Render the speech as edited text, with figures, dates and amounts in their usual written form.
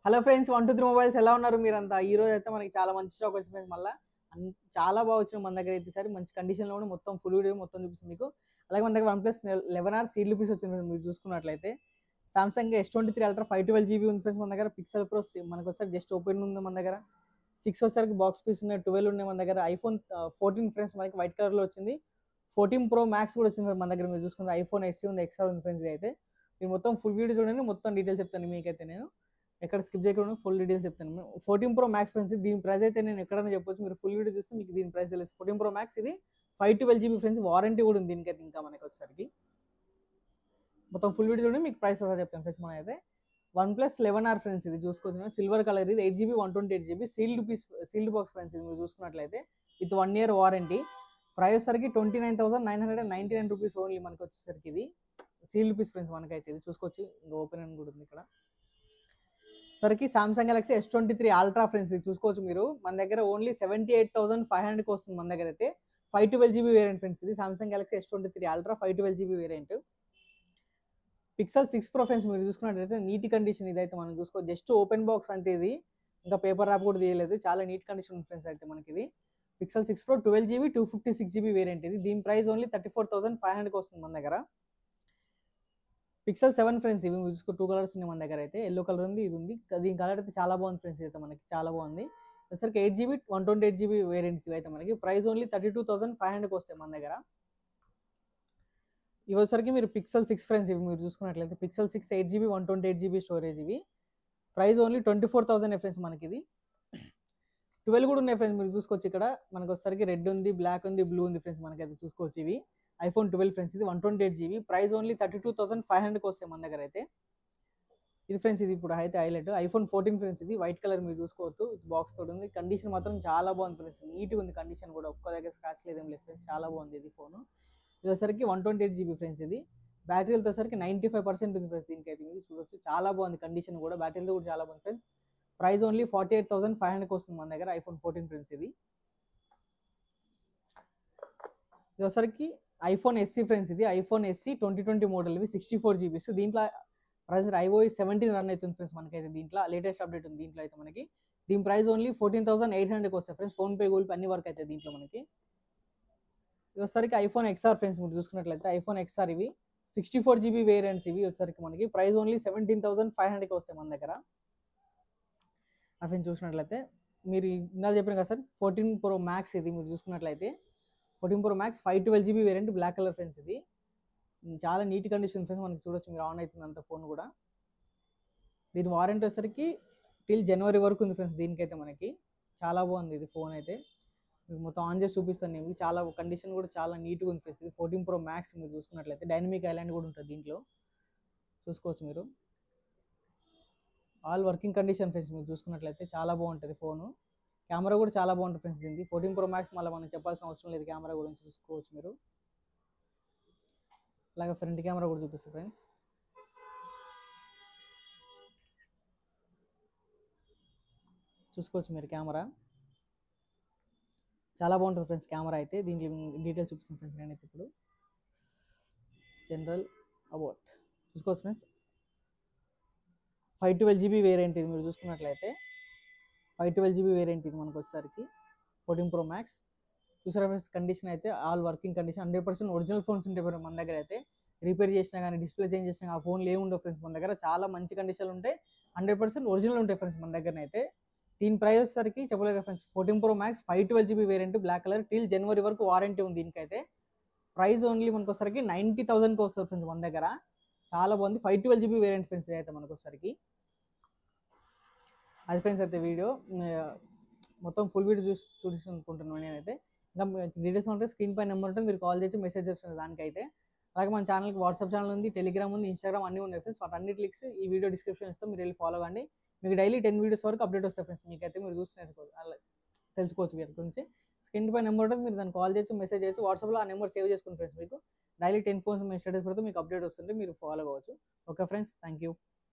Hello friends, 123 mobiles ఎలా ఉన్నారు మీరంతా? ఈ రోజు అయితే మనకి చాలా మంచి స్టాక్ వచ్చింది ఫ్రెండ్స్. మళ్ళీ చాలా బాగా వచ్చిన మన దగ్గర అయితే ఈసారి మంచి కండిషన్లో కూడా మొత్తం ఫుల్ వీడియో మొత్తం చూపిస్తుంది మీకు. అలాగే మన దగ్గర OnePlus 11R సీడ్ రూపీస్ వచ్చింది ఫ్రెండ్స్. మీరు చూసుకున్నట్లయితే సామ్సంగ్ S23 అల్ట్రా 512GB ఉంది ఫ్రెండ్స్ మన దగ్గర. పిక్సెల్ ప్రో మనకు వచ్చేసరికి జస్ట్ ఓపెన్ ఉంది మన దగ్గర. 6 వచ్చేసరికి బాక్స్ పీస్ ఉన్నాయి, 12 ఉన్నాయి మన దగ్గర. ఐఫోన్ 14 ఫ్రెండ్స్ మనకి వైట్ కలర్లో వచ్చింది. 14 Pro Max కూడా వచ్చింది మన దగ్గర. మీరు చూసుకుంటే ఐఫోన్ SE ఉంది, XR ఉంది ఫ్రెండ్స్. ఇది అయితే మీరు మొత్తం ఫుల్ వీడియో చూడండి, మొత్తం డీటెయిల్స్ చెప్తాను మీకైతే. నేను ఎక్కడ స్కిప్ చేయకుండా ఫుల్ డీటెయిల్స్ చెప్తాను. 14 Pro Max ఫ్రెండ్స్, దీని ప్రైస్ అయితే నేను ఎక్కడైనా చెప్పొచ్చు, మీరు ఫుల్ వీడియో చూస్తే మీకు దీని ప్రైస్ తెలుసు. 14 Pro Max ఇది 512GB ఫ్రెండ్స్. వారంటీ కూడా ఉంది దీనికైతే. ఇంకా మనకి వచ్చేసరికి మొత్తం ఫుల్ వీడియో చూడండి, మీకు ప్రైస్ కూడా చెప్తాను ఫ్రెండ్స్. మన అయితే OnePlus 11R ఫ్రెండ్స్, ఇది చూసుకోవచ్చు. సిల్వర్ కలర్, ఇది 8GB 128GB sealed box friends. ఇది మీరు చూసుకున్నట్లయితే విత్ 1 year వారంటీ. ప్రైస్ సరికి 29,999 రూపీస్ ఓన్లీ మనకి వచ్చేసరికి. ఇది సీల్డ్ పీస్ ఫ్రెండ్స్ మనకైతే. ఇది చూసుకోవచ్చు, ఇంకా ఓపెన్ అని కూడా ఉంది ఇక్కడ. సరికి Samsung Galaxy S23 ultra friends, ఇది చూసుకోవచ్చు మీరు. మన దగ్గర ఓన్లీ 78,500కి వస్తుంది మన దగ్గర అయితే. 512GB variant friends. ఇది Samsung Galaxy S23 ultra 512GB variant. Pixel 6 Pro friends, మీరు చూసుకున్నట్లయితే నీట్ కండిషన్ ఇదైతే మనం చూసుకోవచ్చు. జస్ట్ ఓపెన్ బాక్స్ అంతే ఇది, ఇంకా పేపర్ ర్యాప్ కూడా తీయలేదు. చాలా నీట్ కండిషన్ ఉంది ఫ్రెండ్స్ అయితే మనకి. ఇది pixel 6 Pro 12GB 256GB variant. ఇది దీని ప్రైస్ ఓన్లీ 34,500కి వస్తుంది మన దగ్గర. పిక్సెల్ 7 ఫ్రెండ్స్, ఇవి చూసుకో 2 కలర్స్ ఉన్నాయి మన దగ్గర అయితే. ఎల్లో కలర్ ఉంది, ఇది ఉంది. దీని కలర్ అయితే చాలా బాగుంది ఫ్రెండ్స్. అయితే మనకి చాలా బాగుంది. వచ్చేసరికి 8GB 128GB వేరియంట్స్ ఇవి అయితే మనకి. ప్రైస్ ఓన్లీ 32,500కి వస్తాయి మన దగ్గర. ఇవి వచ్చేసరికి మీరు పిక్సెల్ 6 ఫ్రెండ్స్, ఇవి మీరు చూసుకున్నట్లయితే పిక్సెల్ 6 8GB 128GB స్టోరేజ్. ఇవి ప్రైస్ ఓన్లీ 24,000 ఫ్రెండ్స్ మనకి. ఇది 12 కూడా ఉన్నాయి ఫ్రెండ్స్, మీరు చూసుకోవచ్చు. ఇక్కడ మనకు వచ్చేసరికి రెడ్ ఉంది, బ్లాక్ ఉంది, బ్లూ ఉంది ఫ్రెండ్స్ మనకైతే చూసుకోవచ్చు. ఇవి ఐఫోన్ 12 ఫ్రెండ్స్, ఇది 128GB. ప్రైస్ ఓన్లీ 32,500కి వస్తాయి మన దగ్గర అయితే. ఇది ఫ్రెండ్స్, ఇది ఇప్పుడు అయితే హైలైట్ ఐఫోన్ 14 ఫ్రెండ్స్. ఇది వైట్ కలర్, మీరు చూసుకోవచ్చు. బాక్స్ తోటి ఉంది. కండిషన్ మాత్రం చాలా బాగుంది ఫ్రెండ్స్, నీట్గా ఉంది కండిషన్ కూడా. ఒక్క దగ్గర స్క్రాచ్ లేదేం లేదు ఫ్రెండ్స్, చాలా బాగుంది ఇది ఫోన్. ఇది వచ్చేసరికి 128GB ఫ్రెండ్స్. ఇది బ్యాటరీలతో సరికి 95% ఉంది ఫ్రెండ్స్ దీనికైతే. ఇది చూడొచ్చు, చాలా బాగుంది కండిషన్ కూడా. బ్యాటరీలో కూడా చాలా బాగుంది ఫ్రెండ్స్. ప్రైస్ ఓన్లీ 48,500కి వస్తుంది మన దగ్గర ఐఫోన్ 14 ఫ్రెండ్స్. ఇది వచ్చేసరికి ఐఫోన్ SE ఫ్రెండ్స్. ఇది ఐఫోన్ SE 2020 మోడల్. ఇవి 64GB. దీంట్లో ప్రైస్ iOS 17 రన్ అవుతుంది ఫ్రెండ్స్ మనకైతే. దీంట్లో లేటెస్ట్ అప్డేట్ ఉంది దీంట్లో అయితే మనకి. దీని ప్రైస్ ఓన్లీ 14,800కి వస్తాయి ఫ్రెండ్స్. ఫోన్పే, గూగుల్ పే అన్ని వర్క్ అయితే దీంట్లో మనకి. ఇది వచ్చేసరికి ఐఫోన్ XR ఫ్రెండ్స్, మీరు చూసుకున్నట్లయితే ఐఫోన్ XR ఇవి 64GB వేరియంట్స్. ఇవి వచ్చేసరికి మనకి ప్రైస్ ఓన్లీ 17,500కి వస్తాయి మన దగ్గర. ఫ్రెండ్స్ చూసినట్లయితే మీరు ఇందాక చెప్పిన కదా సార్ 14 Pro Max. ఇది మీరు చూసుకున్నట్లయితే 14 Pro Max 512GB variant, black colour friends. ఇది చాలా నీట్ కండిషన్ ఫ్రెండ్స్ మనకి. చూడొచ్చు మీరు, ఆన్ అవుతుంది అంత ఫోన్ కూడా. దీని వారంటీ వచ్చేసరికి టిల్ జనవరి వరకు ఉంది ఫ్రెండ్స్ దీనికైతే మనకి. చాలా బాగుంది ఇది ఫోన్ అయితే. మీకు మొత్తం ఆన్ చేసి చూపిస్తాను నేను. చాలా కండిషన్ కూడా చాలా నీట్గా ఉంది ఫ్రెండ్స్. ఇది 14 Pro Max మీరు చూసుకున్నట్లయితే. డైనమిక్ ఐలాండ్ కూడా ఉంటుంది దీంట్లో, చూసుకోవచ్చు మీరు. ఆల్ వర్కింగ్ కండిషన్ ఫ్రెండ్స్, మీరు చూసుకున్నట్లయితే చాలా బాగుంటుంది ఫోను. కెమెరా కూడా చాలా బాగుంటుంది ఫ్రెండ్స్ దీనికి. 14 Pro Max మళ్ళీ మనం చెప్పాల్సిన అవసరం లేదు కెమెరా గురించి. చూసుకోవచ్చు మీరు. అలాగే ఫ్రంట్ కెమెరా కూడా చూపిస్తుంది ఫ్రెండ్స్. చూసుకోవచ్చు మీరు, కెమెరా చాలా బాగుంటుంది ఫ్రెండ్స్ కెమెరా అయితే. దీంట్లో డీటెయిల్స్ చూపిస్తాను ఫ్రెండ్స్ నేనైతే ఇప్పుడు. జనరల్ అబౌట్ చూసుకోవచ్చు ఫ్రెండ్స్. 512GB వేరియంట్ ఇది మీరు చూసుకున్నట్లయితే. 512GB వేరియంట్ ఇది మనకు వచ్చేసరికి 14 Pro Max. చూసారా ఫ్రెండ్స్, కండిషన్ అయితే all working condition. 100% original phones ఉంటాయి మన దగ్గర అయితే. రిపేర్ చేసినా కానీ, డిస్ప్లే చేంజ్ చేసినా ఆ ఫోన్లు ఏముండవు ఫ్రెండ్స్ మన దగ్గర. చాలా మంచి కండిషన్లు ఉంటాయి, 100% ఒరిజినల్ ఉంటాయి ఫ్రెండ్స్ మన దగ్గర అయితే. దీని ప్రైస్ వచ్చేసరికి చెప్పలేదు friends. 14 Pro Max 512GB variant, black colour, till జనవరి వరకు వారంటీ ఉంది దీనికైతే. ప్రైస్ ఓన్లీ మనకు వచ్చేసరికి 90,000కి వస్తుంది ఫ్రెండ్స్ మన దగ్గర. చాలా బాగుంది 512GB వేరియంట్ ఫ్రెండ్స్ అయితే మనకు వచ్చేసరికి. అది ఫ్రెండ్స్ అయితే వీడియో మొత్తం ఫుల్ వీడియో చూసుకుంటున్నాను నేనైతే. ఇంకా డీటెయిల్స్ ఉంటే స్క్రీన్ పై నెంబర్ ఉంటుంది, మీరు కాల్ చేసి మెసేజ్ చేస్తున్నారు దానికైతే. అలాగే మన ఛానల్కి వాట్సాప్ ఛానల్ ఉంది, టెలిగ్రామ్ ఉంది, ఇన్స్టాగ్రామ్ అన్నీ ఉన్నాయి ఫ్రెండ్స్. వాటి అన్నిటి లింక్స్ ఈ వీడియో డిస్క్రిప్షన్ ఇస్తాం, మీరు వెళ్ళి ఫాలో కండి. మీకు డైలీ 10 వీడియోస్ వరకు అప్డేట్ వస్తాయి ఫ్రెండ్స్ మీకైతే. మీరు చూసి అలా తెలుసుకోవచ్చు వీటి గురించి. స్క్రీన్ పై నెంబర్ ఉంటుంది, మీరు దాన్ని కాల్ చేయొచ్చు, మెసేజ్ చేయొచ్చు. వాట్సాప్లో ఆ నెంబర్ సేవ్ చేసుకుని ఫ్రెండ్స్ మీకు డైలీ 10 ఫోన్స్ మేము స్టేటస్ పెడితే మీకు అప్డేట్ వస్తుంది, మీరు ఫాలో అవ్వచ్చు. Okay friends, thank you.